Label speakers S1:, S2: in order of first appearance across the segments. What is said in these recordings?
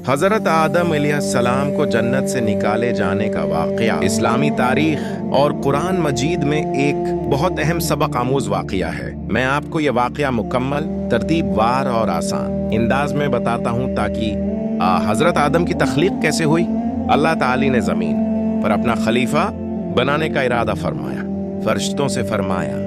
S1: हजरत आदम अलैहिस्सलाम को जन्नत से निकाले जाने का वाक़या इस्लामी तारीख और कुरान मजीद में एक बहुत अहम सबक आमूज वाक़या है। मैं आपको ये वाक़या मुकम्मल, तरतीबवार और आसान अंदाज में बताता हूँ ताकि हजरत आदम की तख्लीक कैसे हुई। अल्लाह ताली ने ज़मीन पर अपना खलीफा बनाने का इरादा फरमाया। फरिश्तों से फरमाया,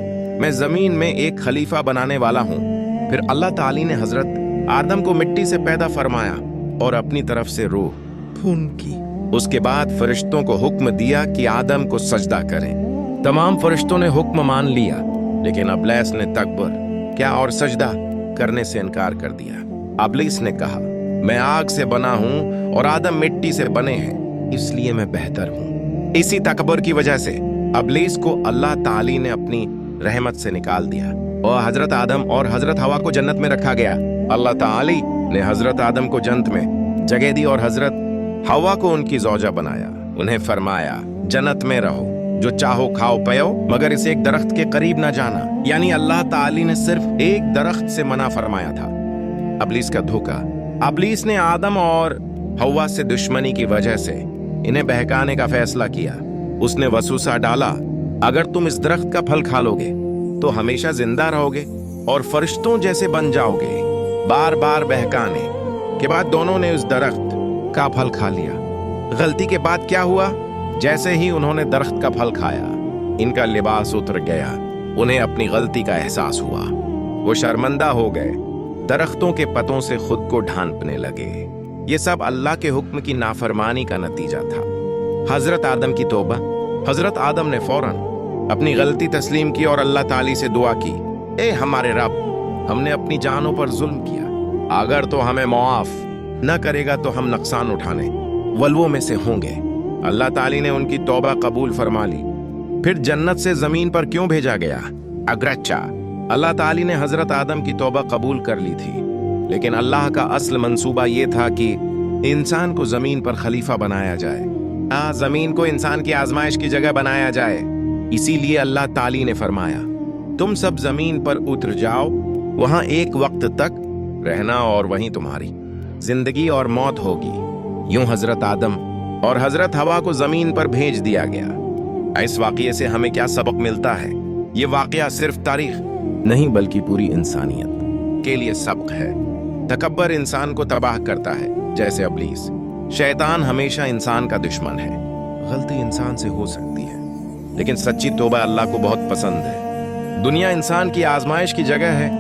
S1: मैं ज़मीन में एक खलीफा बनाने वाला हूँ। फिर अल्लाह ताली ने हजरत आदम को मिट्टी से पैदा फरमाया और अपनी तरफ से रूह फूंकी। उसके बाद फरिश्तों को हुक्म दिया कि आदम को सजदा करें। तमाम फरिश्तों ने हुक्म मान लिया, लेकिन अब्लीस ने तकबर क्या और सजदा करने से इनकार कर दिया। अब्लीस ने कहा, मैं आग से बना हूं और आदम मिट्टी से बने हैं, इसलिए मैं बेहतर हूं। इसी तकबर की वजह से अब्लीस को अल्लाह ताली ने अपनी रहमत से निकाल दिया और हजरत आदम और हजरत हवा को जन्नत में रखा गया। अल्लाह ताली ने हजरत आदम को जन्नत में जगह दी और हजरत हवा को उनकी ज़ौजा बनाया। उन्हें फरमाया, जन्नत में रहो, जो चाहो खाओ पियो, मगर इस एक दरख्त के करीब ना जाना। यानी अल्लाह ताली ने सिर्फ एक दरख्त से मना फरमाया था। अब्लीस का धोखा। अब्लीस ने आदम और हवा से दुश्मनी की वजह से इन्हें बहकाने का फैसला किया। उसने वसूसा डाला, अगर तुम इस दरख्त का फल खा लोगे तो हमेशा जिंदा रहोगे और फरिश्तों जैसे बन जाओगे। बार बार बहकाने के बाद दोनों ने उस दरख्त का फल खा लिया। गलती के बाद क्या हुआ, जैसे ही उन्होंने दरख्त का फल खाया, इनका लिबास उतर गया। उन्हें अपनी गलती का एहसास हुआ। वो शर्मिंदा हो गए, दरख्तों के पतों से खुद को ढांपने लगे। ये सब अल्लाह के हुक्म की नाफरमानी का नतीजा था। हजरत आदम की तौबा। हजरत आदम ने फौरन अपनी गलती तस्लीम की और अल्लाह ताली से दुआ की, ए हमारे रब, हमने अपनी जानों पर जुल्म किया, अगर तो हमें मुआफ न करेगा तो हम नुकसान उठाने वल्वों में से होंगे। अल्लाह ताली ने उनकी तौबा कबूल फरमा ली। फिर जन्नत से जमीन पर क्यों भेजा गया? अगरचा अल्लाह ताली ने हजरत आदम की तौबा कबूल कर ली थी, लेकिन अल्लाह का असल मंसूबा ये था कि इंसान को जमीन पर खलीफा बनाया जाए। जमीन को इंसान की आजमाइश की जगह बनाया जाए। इसीलिए अल्लाह ताली ने फरमाया, तुम सब जमीन पर उतर जाओ, वहां एक वक्त तक रहना और वहीं तुम्हारी जिंदगी और मौत होगी। यूं हजरत आदम और हजरत हवा को जमीन पर भेज दिया गया। इस वाकये से हमें क्या सबक मिलता है? ये वाकया सिर्फ तारीख नहीं बल्कि पूरी इंसानियत के लिए सबक है। तकब्बर इंसान को तबाह करता है, जैसे अब्लीस। शैतान हमेशा इंसान का दुश्मन है। गलती इंसान से हो सकती है, लेकिन सच्ची तौबा अल्लाह को बहुत पसंद है। दुनिया इंसान की आजमाइश की जगह है,